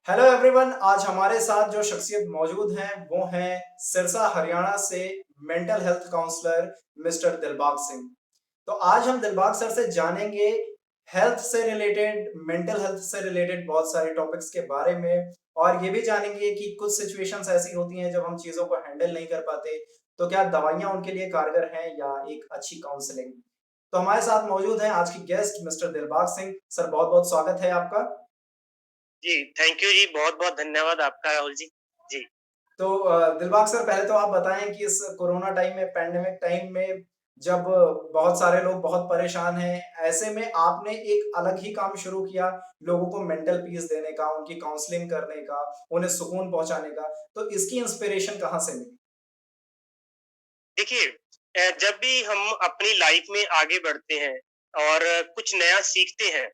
Hello everyone. आज हमारे साथ जो शख्सियत मौजूद हैं वो हैं सिरसा हरियाणा से mental health counsellor mister Dilbag Singh. तो आज हम दिलबाग सर से जानेंगे हेल्थ से रिलेटेड, मेंटल हेल्थ से रिलेटेड बहुत सारे टॉपिक्स के बारे में, और ये भी जानेंगे कि कुछ सिचुएशंस ऐसी होती हैं जब हम चीज़ों को हैंडल नहीं कर पाते, तो क्या दवाइयाँ उनके लिए कारगर हैं या एक अच्छी काउंसलिंग। तो हमारे साथ मौजूद हैं आज की guest mister Dilbag Singh. Sir, बहुत बहुत स्वागत है आपका। जी, थैंक यू जी, बहुत-बहुत धन्यवाद आपका राहुल जी। जी, तो दिलबाग सर, पहले तो आप बताएं कि इस कोरोना टाइम में, पैंडेमिक टाइम में, जब बहुत सारे लोग बहुत परेशान हैं, ऐसे में आपने एक अलग ही काम शुरू किया लोगों को मेंटल पीस देने का, उनकी काउंसलिंग करने का, उन्हें सुकून पहुंचाने का। तो इसकी इंस्पिरेशन कहाँ से मिली? देखिए जब भी हम अपनी लाइफ में आगे बढ़ते हैं और कुछ नया सीखते हैं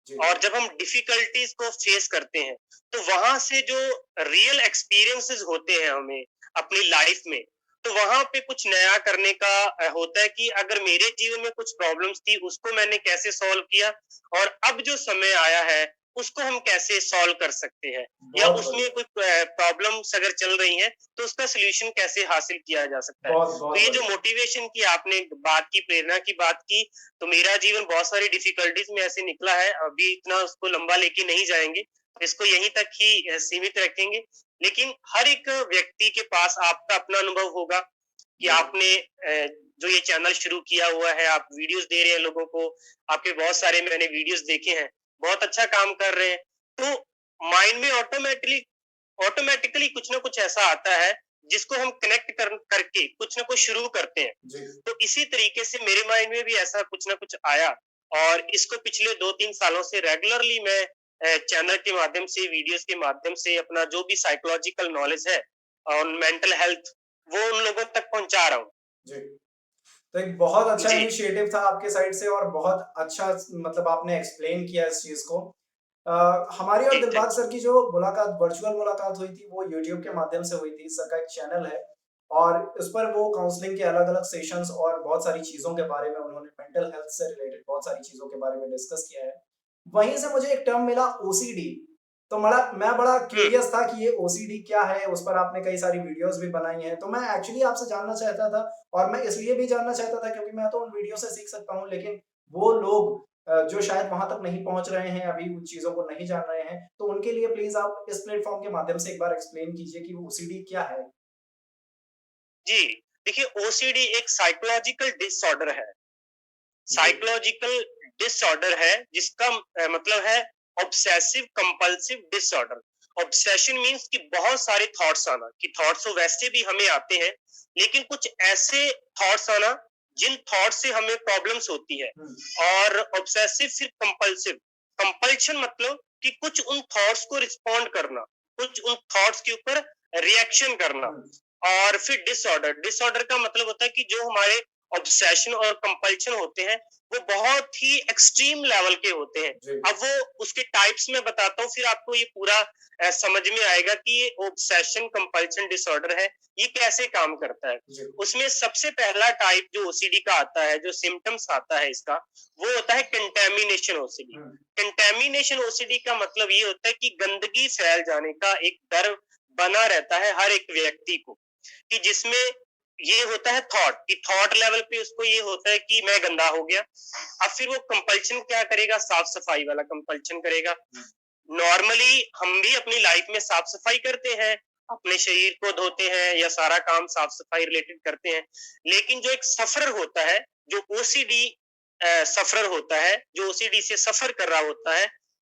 जी। और जब हम डिफिकल्टीज़ को फेस करते हैं, तो वहाँ से जो रियल एक्सपीरियंसेस होते हैं हमें अपनी लाइफ में, तो वहाँ पे कुछ नया करने का होता है कि अगर मेरे जीवन में कुछ प्रॉब्लम्स थी, उसको मैंने कैसे सॉल्व किया और अब जो समय आया है, उसको हम कैसे सॉल्व कर सकते हैं या बहुत उसमें बढ़िया। कोई प्रॉब्लम्स अगर चल रही हैं, तो उसका सॉल्यूशन कैसे हासिल किया जा सकता है। बहुत तो बहुत ये जो बढ़िया। मोटिवेशन की आपने बात की, प्रेरणा की बात की, तो मेरा जीवन बहुत सारी डिफिकल्टीज में ऐसे निकला है। अभी इतना उसको लंबा लेके नहीं जाएंगे, इसको यहीं तक ही सीमित रखेंगे। लेकिन हर एक व्यक्ति के पास आपका अपना अनुभव होगा कि जी। आपने जो ये चैनल शुरू किया हुआ है, आप वीडियोस दे रहे हैं लोगों को, आपके बहुत सारे मैंने वीडियोस देखे हैं, बहुत अच्छा काम कर रहे हैं। तो माइंड में ऑटोमेटिकली कुछ ना कुछ ऐसा आता है जिसको हम कनेक्ट करके कुछ ना कुछ शुरू करते हैं। जी। तो इसी तरीके से मेरे माइंड में भी ऐसा कुछ ना कुछ आया और इसको पिछले 2-3 सालों से रेगुलरली मैं चैनल के माध्यम से, वीडियोस के माध्यम से अपना जो भी साइकोलॉजिकल नॉलेज है और मेंटल हेल्थ वो उन लोगों तक पहुंचा रहा हूँ। जी। तो एक बहुत अच्छा जी, इनिशिएटिव था आपके साइड से, और बहुत अच्छा मतलब आपने एक्सप्लेन किया इस चीज़ को। हमारी और जी, दिलबाग थैंक यू। सर की जो मुलाकात, वर्चुअल मुलाकात हुई थी, वो यूट्यूब के माध्यम से हुई थी। सर का एक चैनल है और उस पर वो काउंसलिंग के अलग-अलग सेशंस और बहुत सारी चीज़ों के बारे में, उन्होंने मेंटल हेल्थ से रिलेटेड बहुत सारी चीज़ों के बारे में डिस्कस किया है। वहीं से मुझे एक टर्म मिला ओसीडी। तो मैं बड़ा हुँ, क्यूरियस था कि ये ओसीडी क्या है? उस पर आपने कई सारी वीडियोज़ भी बनाई हैं। तो मैं एक्चुअली आपसे जानना चाहता था, और मैं इसलिए भी जानना चाहता था क्योंकि मैं तो उन वीडियो से सीख सकता हूँ, लेकिन वो लोग जो शायद वहाँ तक नहीं पहुँच रहे हैं, अभी उन चीज़ों को नहीं जान रहे हैं, तो उनके लिए प्लीज़ आप इस प्लेटफ़ॉर्म के माध्यम से एक बार एक्सप्लेन कीजिए कि वो ओसीडी क्या है? जी। देखिए ओसीडी एक साइकोलॉजिकल डिसऑर्डर है। जी। साइकोलॉजिकल डिसऑर्डर है जिसका मतलब है obsessive compulsive disorder. Obsession means कि बहुत सारे थॉट्स आना, कि थॉट्स तो वैसे भी हमें आते हैं, लेकिन कुछ ऐसे थॉट्स आना जिन थॉट्स से हमें प्रॉब्लम्स होती है। हुँ, और ऑब्सेसिव फिर कंपल्सिव। कंपल्शन मतलब कि कुछ उन थॉट्स को रिस्पॉन्ड करना, कुछ उन थॉट्स के ऊपर रिएक्शन करना। हुँ। और फिर डिसऑर्डर, डिसऑर्डर का मतलब होता है कि जो हमारे ऑब्सेशन और कंपल्शन होते हैं वो बहुत ही एक्सट्रीम लेवल के होते हैं। जी। अब वो उसके टाइप्स में बताता हूँ, फिर आपको ये पूरा समझ में आएगा कि ये ऑब्सेशन कंपल्शन डिसऑर्डर है, ये कैसे काम करता है। जी। उसमें सबसे पहला टाइप जो ओसीडी का आता है, जो सिम्टम्स आता है इसका, वो होता है कंटेमिनेशन ओसीडी। हुँ, कंटेमिनेशन ओसीडी का मतलब ये होता है कि गंदगी फैल जाने का एक डर बना रहता है हर एक व्यक्ति को, कि जिसमें ये होता है थॉट, कि थॉट लेवल पे उसको ये होता है कि मैं गंदा हो गया। अब फिर वो कंपल्शन क्या करेगा, साफ सफाई वाला कंपल्शन करेगा। नॉर्मली हम भी अपनी लाइफ में साफ सफाई करते हैं, अपने शरीर को धोते हैं या सारा काम साफ सफाई रिलेटेड करते हैं, लेकिन जो एक सफर होता है, जो ओसीडी सफर होता है, जो ओसीडी से सफर कर रहा होता है,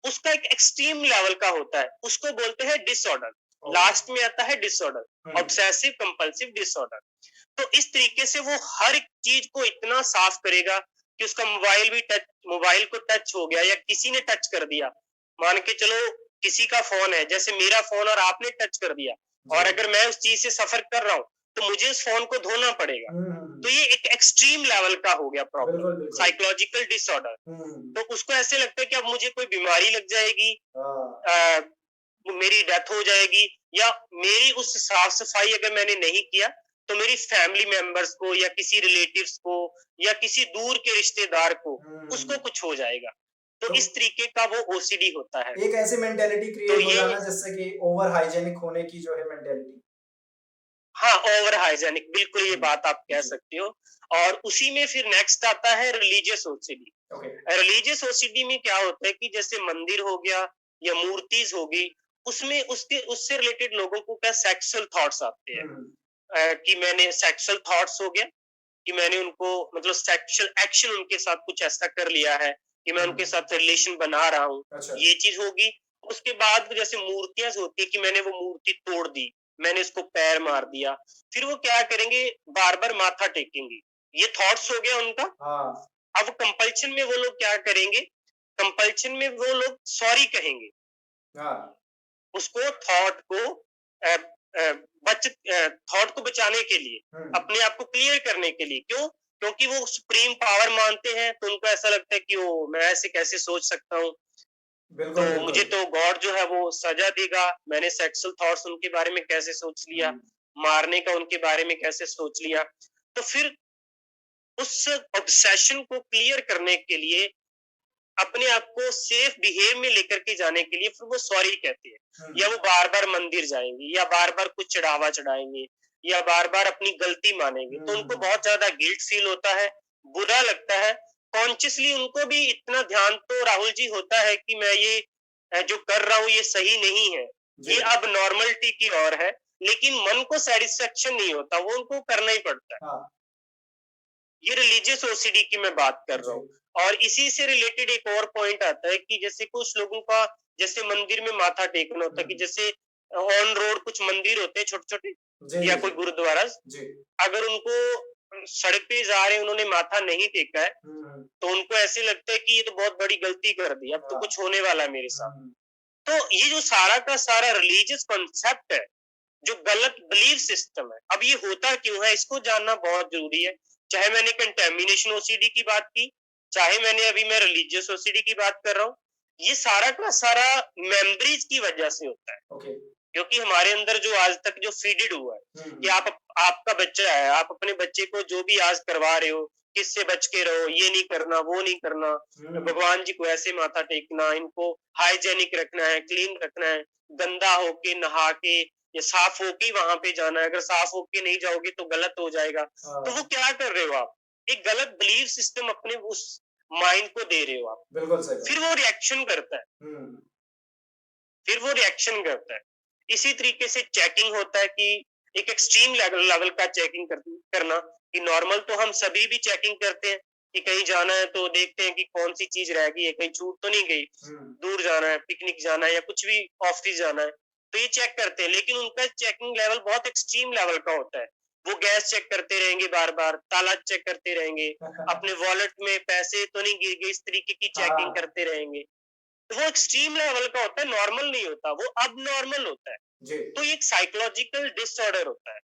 उसका एक एक्सट्रीम लेवल का होता है, उसको बोलते हैं डिसऑर्डर। ओके। लास्ट में आता है डिसऑर्डर, हुँ, ऑब्सेसिव कंपल्सिव डिसऑर्डर। तो इस तरीके से वो हर एक चीज को इतना साफ करेगा कि उसका मोबाइल को टच हो गया या किसी ने टच कर दिया, मान के चलो किसी का फोन है, जैसे मेरा फोन, और आपने टच कर दिया, जी। और अगर मैं उस चीज से सफर कर रहा हूँ, तो मुझे उस फोन को धोना पड़ेगा। हुँ, हुँ, तो हुँ। ये एक एक्सट्रीम लेवल का हो गया प्रॉब्लम, बिल्कुल, बिल्कुल। Psychological disorder. हुँ, हुँ, हुँ। तो उसको ऐसे लगता है कि अब मुझे कोई बीमारी लग जाएगी, हाँ, अ, मेरी डेथ हो जाएगी, या मेरी उस साफ सफाई अगर मैंने नहीं किया, तो मेरी फैमिली मेंबर्स को या किसी रिलेटिव्स को या किसी दूर के रिश्तेदार को हुँ, हुँ, उसको हुँ। कुछ हो जाएगा। तो तो इस तरीके का वो ओसीडी होता है। एक ऐसी मेंटालिटी तो क्रिएट हो ये जाना जिससे कि ओवर हाइजीनिक होने की जो है मेंटालिटी। हाँ, ओवर हाइजीनिक बिल्कुल ये हुँ, बात आप कह जी, सकते हो। और उसी में फिर नेक्स्ट आता है religious OCD. Okay. Religious OCD में क्या होता है कि जैसे मंदिर हो गया या मूर्तिज़ हो गई, उसमें उसके उससे रिलेटेड लोगों को क्या सेक्सुअल थॉट्स आते हैं। हुँ, हुँ, कि मैंने सेक्सुअल थॉट्स हो गया, कि मैंने उनको मतलब सेक्सुअल एक्शन उनके साथ कुछ ऐसा कर लिया है कि मैं उनके हुँ, साथ रिलेशन बना रहा हूँ, अच्छा। ये चीज़ होगी। उसके बाद जैसे मूर्तियाँ होती है कि मैंने वो मूर्ति तोड़ दी, मैंने इसको पैर मार दिया, फिर वो क्या करेंगे बार-बार माथा टेकेंगे। ये थॉट्स हो गया उनका। हाँ, अब कंपल्शन में वो लोग क्या करेंगे, कंपल्शन में वो लोग सॉरी कहेंगे। हाँ, उसको थॉट को अ अ, थॉट को बचाने के लिए, हुँ, अपने आप को क्लियर करने के लिए। क्यों? क्योंकि वो सुप्रीम पावर मानते हैं, तो उनको ऐसा लगता है कि ओह! मैं ऐसे कैसे सोच सकता हूँ? तो बिल्कुल, मुझे बिल्कुल। तो गॉड जो है वो सज़ा देगा, मैंने सेक्सुअल थॉट्स उनके बारे में कैसे सोच लिया, हुँ, मारने का उनके बारे में कैसे सोच लिया। तो फिर उस ऑब्सेशन को क्लियर करने के लिए अपने आप को सेफ बिहेव में लेकर के जाने के लिए फिर वो सॉरी कहते हैं, हुँ, या वो बार-बार मंदिर जाएँगे, या बार-बार कुछ चढ़ावा चढ़ाएँगे, या बार-बार अपनी गलती मानेंगे। हुँ, तो हुँ, उनको हुँ, बहुत ज़्यादा गिल्ट फ़ील होता है, बुरा लगता है। कॉन्शियसली उनको भी इतना ध्यान तो राहुल जी होता है कि मैं ये जो कर रहा हूँ ये सही नहीं है। जी, ये अब नॉर्मलिटी की ओर है, लेकिन मन को सैटिस्फैक्शन नहीं होता, वो उनको करना ही पड़ता है। हाँ, ये रिलीजियस ओसीडी की मैं बात कर रहा जी, हूँ। और इसी से रिलेटेड एक और पॉइंट आता है कि जैसे कुछ लोगों का जैसे मंदिर में माथा टेकना होता है कि हुँ, जैसे ऑन रोड कुछ मंदिर होते हैं छोटे-छोटे जी, या जी, कोई जी, गुरुद्वारा, जी, अगर उनको सड़क पे जा रहे हैं उन्होंने माथा नहीं टेका है, हुँ, हुँ, तो उनको ऐसे लगता है कि ये तो बहुत बड़ी गलती कर दी, अब तो हाँ, कुछ होने वाला है मेरे साथ। हुँ, तो ये जो सारा का सारा रिलीजियस कॉन्सेप्ट है, जो गलत बिलीफ सिस्टम है, अब ये होता क्यों है इसको जानना बहुत जरूरी है। चाहे मैंने कंटेमिनेशन ओसीडी की बात की, चाहे मैंने अभी मैं रिलीजियस ओसीडी की बात कर रहा हूँ, ये सारा का सारा मेमोरीज की वजह से होता है। ओके, क्योंकि हमारे अंदर जो आज तक जो फीडेड हुआ है हुँ, कि हुँ, आपका बच्चा है, आप अपने बच्चे को जो भी आज करवा रहे हो, किससे बच के रहो, ये नहीं करना, वो नहीं करना, हुँ, भगवान जी को ऐसे माथा टेकना, इनको हाइजेनिक रखना है, क्लीन रखना है, गंदा होके नहा के या साफ होके ही वहां पे जाना है, अगर साफ होके नहीं जाओगे तो गलत हो जाएगा। तो वो हाँ, क्या कर रहे हो आप, एक गलत बिलीफ सिस्टम अपने उस माइंड को दे रहे हो आप। बिल्कुल सही फिर बात। वो रिएक्शन करता है, हुँ, फिर वो रिएक्शन करता है। इसी तरीके से चेकिंग होता है कि एक एक्सट्रीम लेवल लेवल का चेकिंग करना, कि नॉर्मल तो हम सभी भी चेकिंग करते हैं कि कहीं जाना है तो देखते हैं कि कौन सी चीज रह गई है, कहीं छूट तो नहीं गई, हुँ, दूर जाना है, पिकनिक जाना है या कुछ भी ऑफिस जाना है, तो ये चेक करते हैं। लेकिन उनका चेकिंग लेवल बहुत एक्सट्रीम लेवल का होता है। वो गैस चेक करते रहेंगे, बार बार ताला चेक करते रहेंगे, अपने वॉलेट में पैसे तो नहीं गिर गए, इस तरीके की चेकिंग हाँ, करते रहेंगे। तो वो एक्सट्रीम लेवल का होता है, नॉर्मल नहीं होता, वो अब नॉर्मल होता है। जी, तो ये एक साइकोलॉजिकल डिसऑर्डर होता है।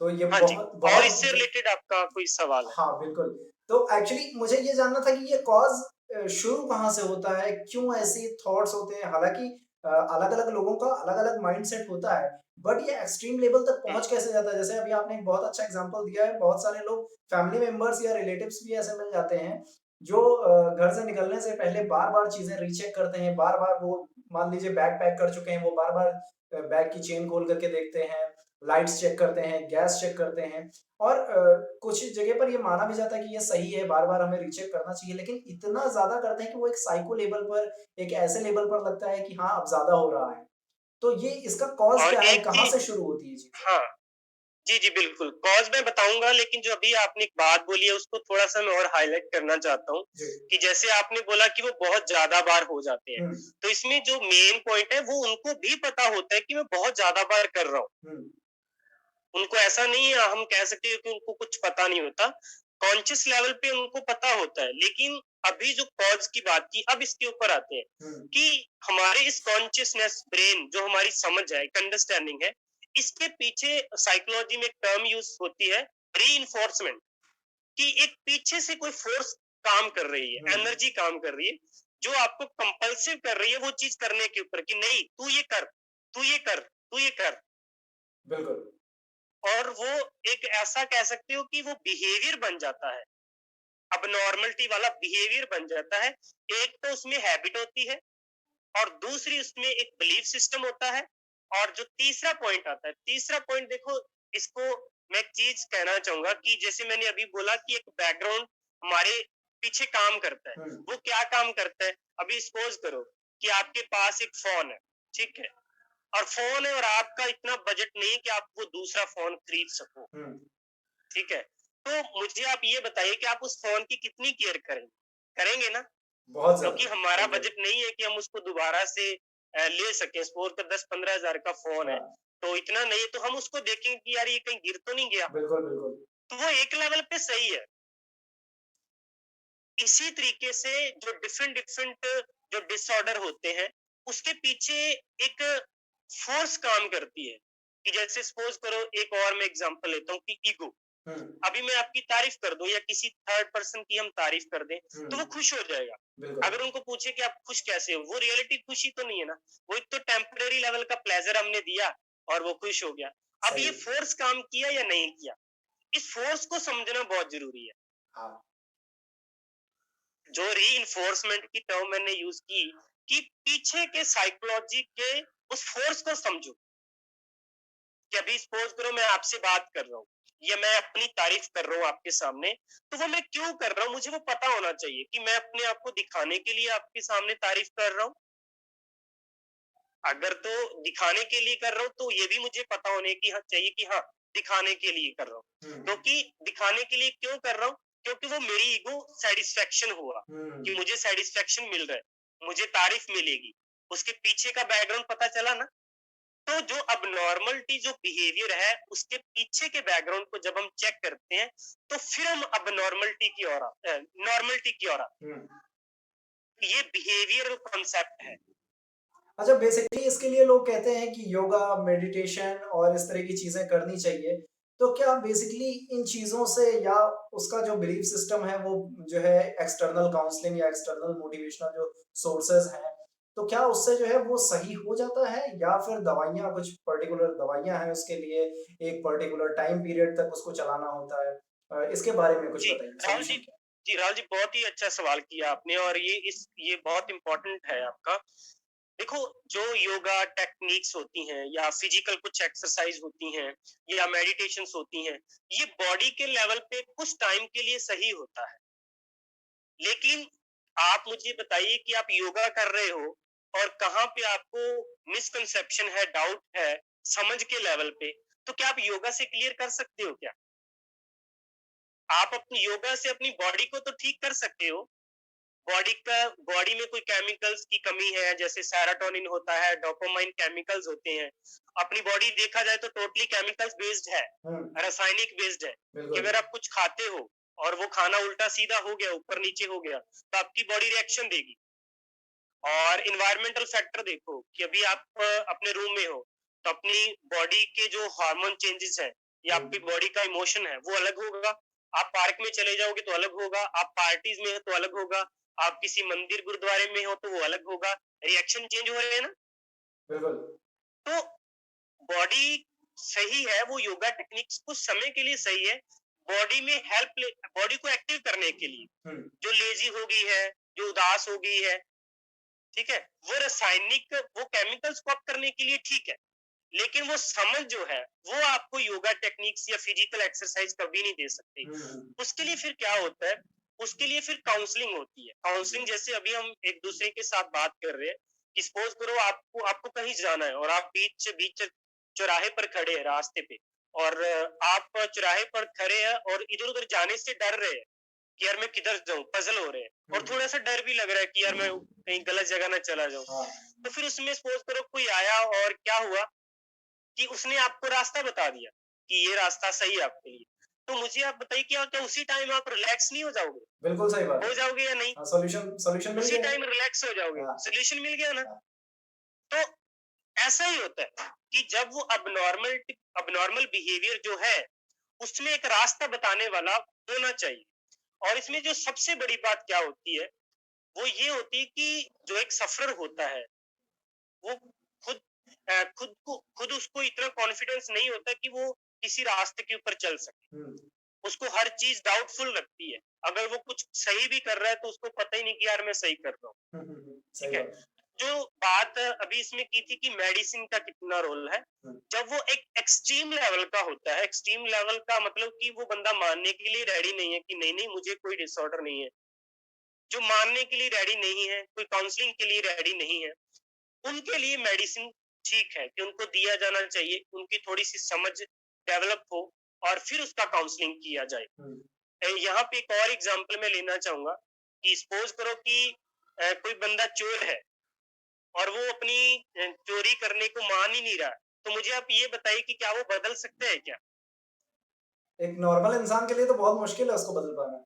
तो ये हाँ जी। बहुत और बहुत इससे रिलेटेड आपका कोई सवाल है? हाँ, बिल्कुल। तो एक्चुअली मुझे ये जानना था कि ये कॉज़ शुरू कहाँ से होता है? क्यों ऐसे थॉट्स होते हैं? हालाँकि अलग-अलग लोगों का अलग-अलग माइंडसेट होता है, बट ये एक्सट्रीम लेवल तक हुँ, पहुँच कैसे जाता है? जैसे अभी आपने एक बहुत अच्छा एग्ज़ाम्पल दिया है, बहुत सारे लोग फैमिली मेंबर्स या रिलेटिव्स भी ऐसे मिल जाते हैं, जो घर से निकलने से पहले बार-बार चीज़ें रीचेक करते हैं, बार-बार वो मान लीजिए बैग पैक कर चुके हैं, वो बार-बार बैग की चेन खोल करके देखते हैं, लाइट्स चेक करते हैं, गैस चेक करते हैं। और कुछ जगह पर ये माना भी जाता है कि ये सही है, बार-बार हमें रीचेक करना चाहिए, लेकिन इतना ज़्यादा करते हैं कि वो एक साइको लेवल पर, एक ऐसे लेवल पर लगता है कि हाँ, अब ज़्यादा हो रहा है। तो ये इसका कॉज़ और क्या है? एक कहाँ चीज़, से शुरू होती है ये चीज़? हाँ, जी, जी, बिल्कुल। कॉज़ मैं बताऊँगा, लेकिन जो अभी आपने एक बात बोली है उसको थोड़ा-सा मैं और हाइलाइट करना चाहता हूँ, जी। कि जैसे आपने बोला कि वो बहुत ज़्यादा बार हो जाते हैं। हुँ, तो इसमें जो मेन पॉइंट है वो उनको भी पता होता है कि मैं बहुत ज़्यादा बार कर रहा हूँ। हुँ, उनको ऐसा नहीं है, हम कह सकते हैं कि उनको कुछ पता नहीं होता। कॉन्शियस लेवल पे उनको पता होता है। लेकिन अभी जो कॉज़ की बात की, अब इसके ऊपर आते हैं हुँ, कि हमारे इस कॉन्शियसनेस ब्रेन जो हमारी समझ है, एक अंडरस्टैंडिंग है, इसके पीछे साइकोलॉजी में एक टर्म यूज़ होती है, रीइन्फोर्समेंट, कि एक पीछे से कोई फ़ोर्स काम कर रही है, हुँ, एनर्जी काम कर रही है, जो आपको कंपल्सिव कर रही है वो चीज़ करने के ऊपर, कि नहीं तू ये कर, तू ये कर, तू ये कर। बिल्कुल। और वो एक ऐसा कह सकते हो कि वो बिहेवियर बन जाता है। अबनॉर्मलिटी वाला बिहेवियर बन जाता है। एक तो उसमें हैबिट होती है और दूसरी उसमें एक बिलीफ सिस्टम होता है। और जो तीसरा पॉइंट आता है, तीसरा पॉइंट देखो, इसको मैं एक चीज कहना चाहूंगा कि जैसे मैंने अभी बोला कि एक बैकग्राउंड हमारे पीछे काम करता है। वो क्या काम करता है? अभी सपोज करो कि आपके पास एक फोन है, ठीक है, और फोन है और आपका इतना बजट नहीं है कि आप वो दूसरा फोन खरीद सको, ठीक है। तो मुझे आप ये बताइए कि आप उस फोन की कितनी केयर करेंगे? करेंगे ना? बहुत क्योंकि ज्यादा। हमारा बिल्कुल। बजट नहीं है कि हम उसको दोबारा से ले सकें। सपोज कर 10-15 हजार का फोन है, हाँ, तो इतना नहीं है, तो हम उसको देखेंगे कि यार ये कहीं गिर तो नहीं गया। बिल्कुल बिल्कुल। तो वो एक लेवल पे सही है। इसी तरीके से जो डिफरेंट डिफरेंट जो डिसऑर्डर होते हैं, उसके पीछे एक फोर्स काम करती है। कि जैसे सपोज करो, एक और मैं एग्जांपल लेता हूँ कि ईगो। अभी मैं आपकी तारीफ कर दूं या किसी थर्ड पर्सन की हम तारीफ कर दें, तो वो खुश हो जाएगा। बिल्कुल। अगर उनको पूछे कि आप खुश कैसे हो, वो रियलिटी खुशी तो नहीं है ना, वो एक तो टेम्पररी लेवल का प्लेजर हमने दिया और वो खुश हो गया। अब सही। ये फोर्स काम किया या नहीं किया, इस फोर्स को समझना बहुत जरूरी है। हाँ। जो री की टर्म मैंने यूज की कि पीछे के साइकोलॉजी के उस फोर्स को समझो। कि अभी सपोज करो मैं आपसे बात कर रहा हूँ या मैं अपनी तारीफ कर रहा हूँ आपके सामने, तो वो मैं क्यों कर रहा हूँ मुझे वो पता होना चाहिए कि मैं अपने आप को दिखाने के लिए आपके सामने तारीफ कर रहा हूँ। अगर तो दिखाने के लिए कर रहा हूँ तो ये भी मुझे पता होने की चाहिए कि हाँ, दिखाने के लिए कर रहा हूँ। क्योंकि दिखाने के लिए क्यों कर रहा हूँ? क्योंकि वो मेरी ईगो सेटिस्फेक्शन हुआ कि मुझे सेटिस्फेक्शन मिल रहा है, मुझे तारीफ मिलेगी। उसके पीछे का बैकग्राउंड पता चला ना। तो जो अबनॉर्मलिटी जो बिहेवियर है उसके पीछे के बैकग्राउंड को जब हम चेक करते हैं, तो फिर हम अबनॉर्मलिटी की ओर नॉर्मलिटी की ओर आते हैं। ये बिहेवियरल कॉन्सेप्ट है। अच्छा, बेसिकली इसके लिए लोग कहते हैं कि योगा, मेडिटेशन और इस तरह की चीजें करनी चाहिए। तो क्या बेसिकली इन चीजों से या उसका जो बिलीफ सिस्टम है वो जो है एक्सटर्नल काउंसलिंग या एक्सटर्नल मोटिवेशनल जो सोर्सेज हैं, तो क्या उससे जो है वो सही हो जाता है या फिर दवाइयाँ, कुछ पर्टिकुलर दवाइयाँ हैं उसके लिए, एक पर्टिकुलर टाइम पीरियड तक उसको चलाना होता है? इसके बारे में कुछ जी बताइए, राहुल जी, सॉल्यूशन क्या राहुल जी, बहुत ही अच्छा सवाल किया आपने और ये बहुत इंपॉर्टेंट है आपका। देखो, जो योगा टेक्निक्स होती हैं या फिजिकल कुछ एक्सरसाइज होती हैं या मेडिटेशंस होती हैं, ये बॉडी के लेवल पे कुछ टाइम के लिए सही होता है। लेकिन आप मुझे बताइए कि आप योगा कर रहे हो और कहाँ पे आपको मिसकंसेप्शन है, डाउट है, समझ के लेवल पे, तो क्या आप योगा से क्लियर कर सकते हो क्या? आप अपनी योगा से अपनी बॉडी को तो ठीक कर सकते हो। बॉडी में कोई केमिकल्स की कमी है, जैसे सेरोटोनिन होता है, डोपामाइन केमिकल्स होते हैं। अपनी बॉडी देखा जाए तो टोटली केमिकल्स बेस्ड है, रासायनिक बेस्ड है। कि अगर बिल्कुल। आप कुछ खाते हो और वो खाना उल्टा सीधा हो गया, ऊपर नीचे हो गया, तो आपकी बॉडी रिएक्शन देगी। और इन्वायरमेंटल फैक्टर देखो कि अभी आप अपने रूम में हो, तो अपनी बॉडी के जो हार्मोन चेंजेस है या आपकी बॉडी का इमोशन है वो अलग होगा। आप पार्क में चले जाओगे तो अलग होगा, आप पार्टीज में हो तो अलग होगा, आप किसी मंदिर गुरुद्वारे में हो तो वो अलग होगा। रिएक्शन चेंज हो रहे हैं ना। बिल्कुल। तो बॉडी सही है, वो योगा टेक्निक्स कुछ समय के लिए सही है, बॉडी में हेल्प, बॉडी को एक्टिव करने के लिए। जो लेजी हो गई है, जो उदास हो गई है, ठीक है, वो रासायनिक वो केमिकल्स को अप करने के लिए ठीक है। लेकिन वो समझ जो है वो आपको योगा टेक्निक्स या फिजिकल एक्सरसाइज कभी नहीं दे सकती। उसके लिए फिर क्या होता है? उसके लिए फिर काउंसलिंग होती है। काउंसलिंग जैसे अभी हम एक दूसरे के साथ बात कर रहे हैं कि सपोज करो आपको आपको कहीं जाना है और आप बीच चौराहे पर खड़े हैं रास्ते पे, और आप चौराहे पर खड़े हैं और इधर उधर जाने से डर रहे हैं कि यार मैं किधर जाऊं, पजल हो रहे हैं और थोड़ा सा डर भी लग रहा है कि यार मैं कहीं गलत जगह ना चला जाऊं। हाँ। तो फिर उसमें सपोज करो कोई आया और क्या हुआ कि उसने आपको रास्ता बता दिया कि ये रास्ता सही है आपके लिए। तो मुझे आप बताइए क्या क्या उसी टाइम आप रिलैक्स नहीं हो जाओगे? बिल्कुल सही बात हो है। जाओगे या नहीं? हाँ, सॉल्यूशन सॉल्यूशन मिल उसी गया। टाइम रिलैक्स हो जाओगे, हाँ, सोल्यूशन मिल गया ना। हाँ। तो ऐसा ही होता है कि जब वो अबनॉर्मल बिहेवियर जो है उसमें एक रास्ता बताने वाला होना चाहिए। और इसमें जो सबसे बड़ी बात क्या होती है, वो ये होती है कि जो एक सफरर होता है वो खुद खुद उसको इतना कॉन्फिडेंस नहीं होता कि वो किसी रास्ते के ऊपर चल सके। उसको हर चीज डाउटफुल लगती है। अगर वो कुछ सही भी कर रहा है तो उसको पता ही नहीं कि यार मैं सही कर रहा हूँ। सही ठीक है। बात है। जो बात अभी इसमें की थी कि मेडिसिन का कितना रोल है, हुँ, जब वो एक एक्सट्रीम लेवल का होता है, एक्सट्रीम लेवल का मतलब कि वो बंदा मानने के लिए रेडी नहीं है कि नहीं नहीं मुझे कोई डिसऑर्डर नहीं है, जो मानने के लिए रेडी नहीं है, कोई काउंसलिंग के लिए रेडी नहीं है, उनके लिए मेडिसिन ठीक है कि उनको दिया जाना चाहिए, उनकी थोड़ी सी समझ डेवलप हो और फिर उसका काउंसलिंग किया जाए। हुँ, यहाँ पे एक और एग्जांपल मैं लेना चाहूंगा कि सपोज करो कि कोई बंदा चोर है और वो अपनी चोरी करने को मान ही नहीं रहा, तो मुझे आप ये बताइए कि क्या वो बदल सकते हैं क्या? एक नॉर्मल इंसान के लिए तो बहुत मुश्किल है उसको बदल पाना।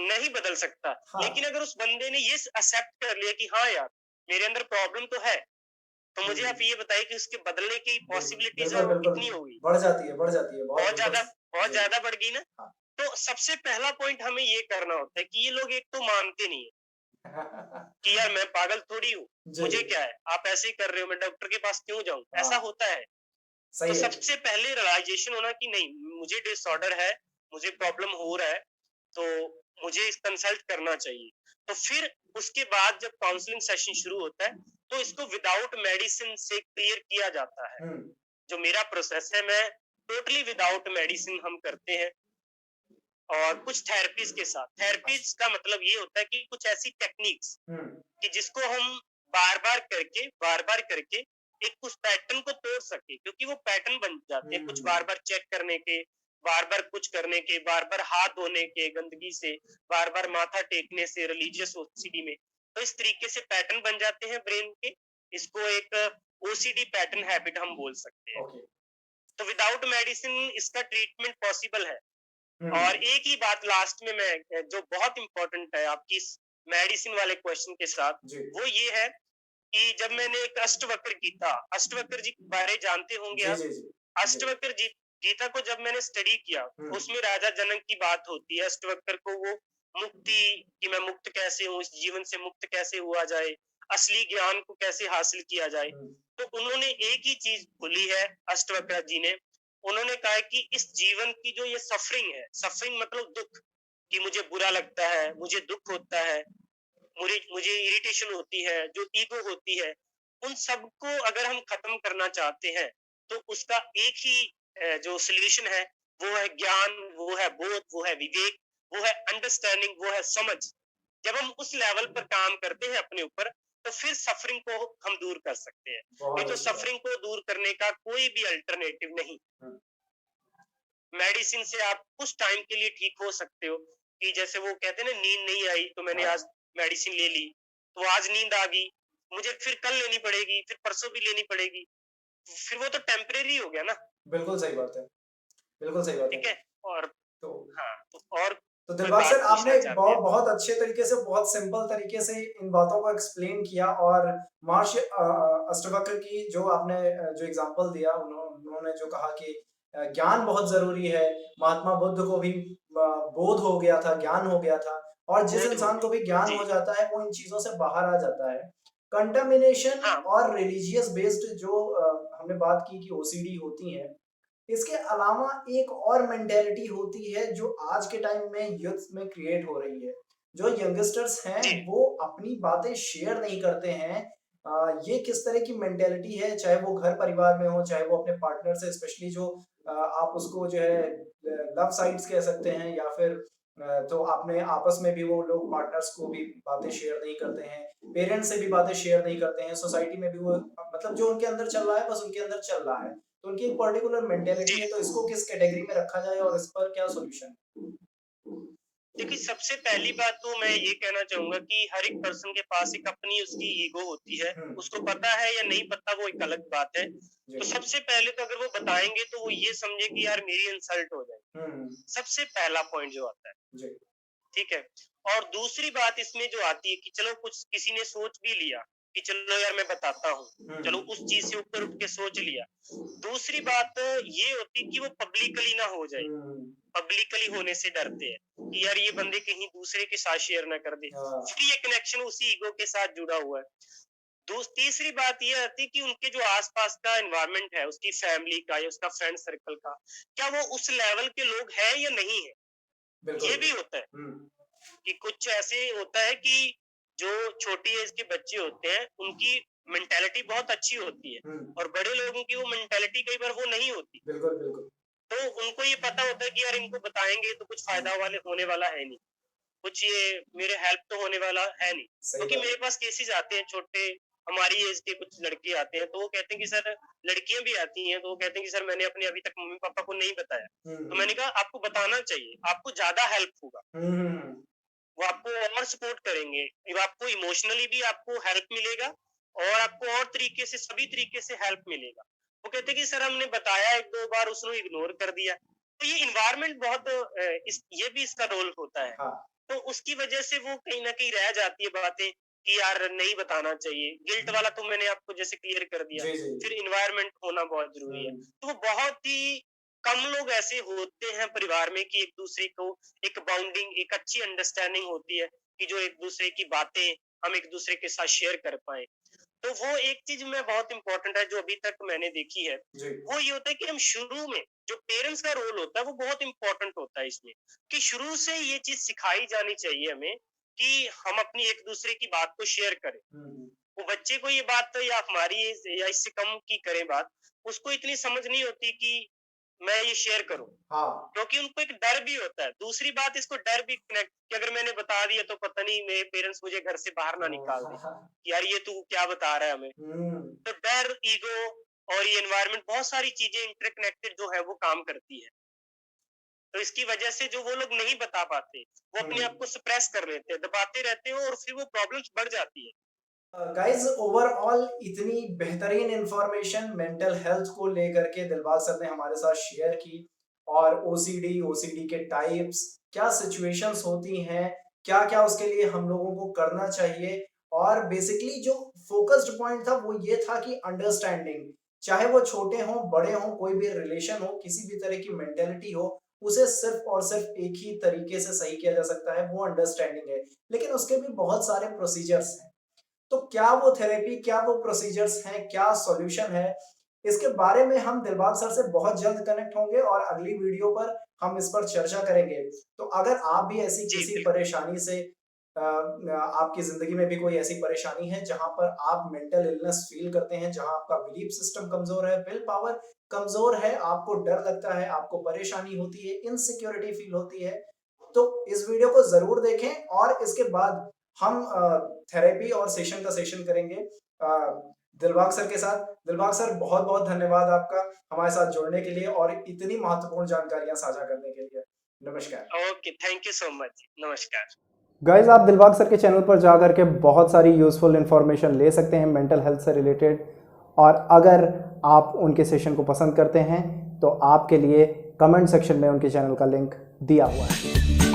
नहीं बदल सकता। लेकिन हाँ, अगर उस बंदे ने ये एक्सेप्ट कर लिया कि हाँ यार, मेरे अंदर प्रॉब्लम तो है, तो मुझे आप हुँ, ये बताइए कि उसके बदलने की पॉसिबिलिटीज है बिल्कुल, वो बिल्कुल, कितनी होगी? बढ़ जाती है, बहुत बिल्कुल बहुत जी, ज्यादा बढ़ गई ना। हाँ। तो सबसे पहला पॉइंट हमें ये करना होता है कि ये लोग एक तो मानते नहीं है कि यार मैं पागल थोड़ी हूँ, जी, मुझे क्या है, आप ऐसे ही कर रहे हो, मैं डॉक्टर के पास क्यों जाऊं, ऐसा हाँ, होता है। तो सही है। सबसे पहले रियलाइजेशन होना कि नहीं, मुझे डिसऑर्डर है, मुझे प्रॉब्लम हो रहा है, तो मुझे कंसल्ट करना चाहिए। तो फिर उसके बाद जब काउंसलिंग सेशन शुरू होता है, तो इसको विदाउट मेडिसिन से क्लियर किया जाता है। हुँ, जो मेरा प्रोसेस है, मैं टोटली विदाउट मेडिसिन हम करते हैं और कुछ थेरेपीज के साथ। अच्छा, थेरेपीज का मतलब ये होता है कि कुछ ऐसी टेक्निक्स हुँ, कि जिसको हम बार बार करके एक उस पैटर्न को तोड़ सके, क्योंकि वो पैटर्न बन जाते हैं कुछ बार हुँ, बार चेक करने के, बार बार कुछ करने के, बार बार हाथ धोने के गंदगी से, बार बार माथा टेकने से रिलीजियस ओसीडी में। तो इस तरीके से पैटर्न बन जाते हैं ब्रेन के। इसको एक ओसीडी पैटर्न हैबिट हम बोल सकते हैं। ओके, तो विदाउट मेडिसिन इसका ट्रीटमेंट पॉसिबल है। हुँ, और एक ही बात लास्ट में मैं जो बहुत इंपॉर्टेंट है आपकी इस मेडिसिन वाले क्वेश्चन के साथ, जी, वो ये है कि जब मैंने एक अष्टवक्र गीता, अष्टवक्र जी के बारे जानते होंगे जी, आप। जी, जी, जी, अष्टवक्र जी गीता को जब मैंने स्टडी किया, हुँ, उसमें राजा जनक की बात होती है। अष्टवक्र को वो मुक्ति, कि मैं मुक्त कैसे हूँ, इस जीवन से मुक्त कैसे हुआ जाए, असली ज्ञान को कैसे हासिल किया जाए। हुँ, तो उन्होंने एक ही चीज बोली है अष्टवक्र जी ने। उन्होंने कहा है कि इस जीवन की जो ये सफरिंग है, सफरिंग मतलब दुख, कि मुझे बुरा लगता है, मुझे दुख होता है, मुझे मुझे इरिटेशन होती है, जो ईगो होती है, उन सबको अगर हम खत्म करना चाहते हैं, तो उसका एक ही जो सॉल्यूशन है, वो है ज्ञान, वो है बोध, वो है विवेक, वो है अंडरस्टैंडिंग, वो है समझ। जब हम उस लेवल पर काम करते हैं अपने ऊपर, तो फिर सफरिंग को हम दूर कर सकते हैं। नहीं बहुत तो अच्छी बात। सफरिंग को दूर करने का कोई भी अल्टरनेटिव नहीं। हुँ, मेडिसिन से आप कुछ टाइम के लिए ठीक हो सकते हो, कि जैसे वो कहते हैं ना, नींद नहीं आई तो मैंने हाँ, आज मेडिसिन ले ली, तो आज नींद आ गई, मुझे फिर कल लेनी पड़ेगी, फिर परसों भी लेनी पड़ेगी, फिर वो तो टेम्परेरी हो गया ना। बिल्कुल सही बात है, बिल्कुल सही बात है। ठीक है। और तो हाँ, तो और तो कोई दिलबाग सर बात आपने पूछना चाहते हैं? बहुत अच्छे तरीके से बहुत सिंपल तरीके से इन बातों को एक्सप्लेन किया और महर्षि अष्टवक्र की जो आपने जो एग्जांपल दिया उन्होंने जो कहा कि ज्ञान बहुत जरूरी है। महात्मा बुद्ध को भी बोध हो गया था, ज्ञान हो गया था और जिस बोध हो इंसान को गया। भी ज्ञान जी। हो जाता है वो इन चीजों से बाहर आ जाता है। कंटामिनेशन हाँ। और रिलीजियस बेस्ड जो हमने बात की कि ओसीडी होती है, इसके अलावा एक और मेंटालिटी होती है जो आज के टाइम में यूथ में क्रिएट हो रही है। जो यंगस्टर्स हैं जी। वो अपनी बातें शेयर नहीं करते हैं। ये किस तरह की मेंटालिटी है, चाहे वो घर परिवार में हो, चाहे वो अपने पार्टनर से, स्पेशली जो आप उसको जो है लव साइट्स कह सकते हैं या फिर तो आपने आपस में भी वो लोग पार्टनर्स को भी बातें शेयर नहीं करते हैं, पेरेंट्स से भी बातें शेयर नहीं करते हैं, सोसाइटी में भी वो मतलब जो उनके अंदर चल रहा है बस उनके अंदर चल रहा है। तो उनकी एक पर्टिकुलर मेंटालिटी जी। है, तो इसको किस कैटेगरी में रखा जाए और इस पर क्या सॉल्यूशन देखिए, सबसे पहली बात तो मैं ये कहना चाहूंगा कि हर एक पर्सन के पास एक अपनी उसकी ईगो होती है। है? उसको पता है या नहीं पता, वो एक अलग बात है। जी। तो सबसे पहले तो अगर वो बताएंगे तो वो ये समझे कि यार मेरी इंसल्ट हो जाएगी। हुँ, सबसे पहला पॉइंट जो आता है। जी। ठीक है। और दूसरी बात इसमें जो आती है कि चलो कुछ किसी ने सोच भी लिया कि चलो यार मैं बताता हूँ, चलो हुँ, उस चीज से ऊपर उठ के सोच लिया। दूसरी बात ये होती है कि वो पब्लिकली ना हो जाए। हुँ, पब्लिकली होने से डरते हैं कि यार ये बंदे कहीं दूसरे के साथ शेयर ना कर दे, हाँ, फिर ये कनेक्शन उसी ईगो के साथ जुड़ा हुआ है। तीसरी बात ये आती है कि उनके जो आसपास का एनवायरनमेंट है, उसकी फैमिली का या उसका फ्रेंड सर्कल का, क्या वो उस लेवल के लोग हैं या नहीं है। बिल्कुल ये भी होता है कि कुछ ऐसे होता है कि जो छोटी एज के बच्चे होते हैं उनकी मेंटालिटी बहुत अच्छी होती है और बड़े लोगों की वो मेंटालिटी कई बार वो नहीं होती। बिल्कुल बिल्कुल तो उनको ये पता होता है कि यार इनको बताएंगे तो कुछ फायदा वाले होने वाला है नहीं, कुछ ये मेरे हेल्प तो होने वाला है नहीं। क्योंकि मेरे पास केसेस आते हैं, छोटे हमारी एज के कुछ लड़के आते हैं तो वो कहते हैं कि सर, लड़कियां भी आती हैं तो वो कहते हैं कि सर मैंने अपने अभी तक मम्मी पापा को नहीं बताया। तो मैंने कहा आपको बताना चाहिए, आपको ज्यादा हेल्प होगा, वो आपको और सपोर्ट करेंगे, आपको इमोशनली भी आपको हेल्प मिलेगा और आपको और तरीके से, सभी तरीके से हेल्प मिलेगा। वो कहते कि सर हमने बताया एक दो बार, उसने इग्नोर कर दिया। तो ये इन्वायरमेंट बहुत ये भी इसका रोल होता है। हाँ। तो उसकी वजह से वो कहीं ना कहीं रह जाती है बातें कि यार नहीं बताना चाहिए। गिल्ट वाला तो मैंने आपको जैसे क्लियर कर दिया। फिर इन्वायरमेंट होना बहुत जरूरी है। तो वो बहुत ही कम लोग ऐसे होते हैं परिवार में कि एक दूसरे को एक बाउंडिंग, एक अच्छी अंडरस्टैंडिंग होती है कि जो एक दूसरे की बातें हम एक दूसरे के साथ शेयर कर पाए। तो वो एक चीज में बहुत इंपॉर्टेंट है जो अभी तक मैंने देखी है, वो ये होता है कि हम शुरू में जो पेरेंट्स का रोल होता है वो बहुत इंपॉर्टेंट होता है इसमें, कि शुरू से ये चीज सिखाई जानी चाहिए हमें कि हम अपनी एक दूसरे की बात को शेयर करें। वो बच्चे को ये बात तो, या हमारी या इससे कम की करें बात, उसको इतनी समझ नहीं होती कि मैं ये शेयर करूं। हाँ। क्योंकि उनको एक डर भी होता है। दूसरी बात, इसको डर भी कनेक्ट कि अगर मैंने बता दिया तो पता नहीं मेरे पेरेंट्स मुझे घर से बाहर ना निकाल दें कि यार ये तू क्या बता रहा है हमें। तो डर, ईगो और ये एनवायरनमेंट, बहुत सारी चीजें इंटरकनेक्टेड जो है वो काम करती है। तो इसकी वजह से जो वो लोग नहीं बता पाते, वो अपने आप को सप्रेस कर लेते हैं, दबाते रहते हैं और फिर वो प्रॉब्लम्स बढ़ जाती है। गाइज ओवरऑल इतनी बेहतरीन इंफॉर्मेशन मेंटल हेल्थ को लेकर के दिलबाग सर ने हमारे साथ शेयर की, और ओसीडी के टाइप्स, क्या सिचुएशंस होती हैं, क्या क्या उसके लिए हम लोगों को करना चाहिए, और बेसिकली जो फोकस्ड पॉइंट था वो ये था कि अंडरस्टैंडिंग, चाहे वो छोटे हों बड़े हों, कोई भी रिलेशन हो, किसी भी तरह की मेंटेलिटी हो, उसे सिर्फ और सिर्फ एक ही तरीके से सही किया जा सकता है, वो अंडरस्टैंडिंग है। लेकिन उसके भी बहुत सारे प्रोसीजर्स हैं। तो क्या वो थेरेपी, क्या वो प्रोसीजर्स हैं, क्या सॉल्यूशन है, इसके बारे में हम दिलबाग सर से बहुत जल्द कनेक्ट होंगे और अगली वीडियो पर हम इस पर चर्चा करेंगे। तो अगर आप भी ऐसी किसी परेशानी से आपकी जिंदगी में भी कोई ऐसी परेशानी है जहां पर आप मेंटल इलनेस फील करते हैं, जहां आपका बिलीफ सिस्टम कमजोर है, विल पावर कमजोर है, आपको डर लगता है, आपको परेशानी होती है, इनसिक्योरिटी फील होती है, तो इस वीडियो को जरूर देखें और इसके बाद हम थेरेपी और सेशन का सेशन करेंगे दिलबाग सर के साथ। दिलबाग सर बहुत बहुत धन्यवाद आपका हमारे साथ जुड़ने के लिए और इतनी महत्वपूर्ण जानकारियां साझा करने के लिए। नमस्कार। Okay, thank you so much. नमस्कार। गाइज आप दिलबाग सर के चैनल पर जा करके बहुत सारी यूजफुल इंफॉर्मेशन ले सकते हैं मेंटल हेल्थ से रिलेटेड, और अगर आप उनके सेशन को पसंद करते हैं तो आपके लिए कमेंट सेक्शन में उनके चैनल का लिंक दिया हुआ है।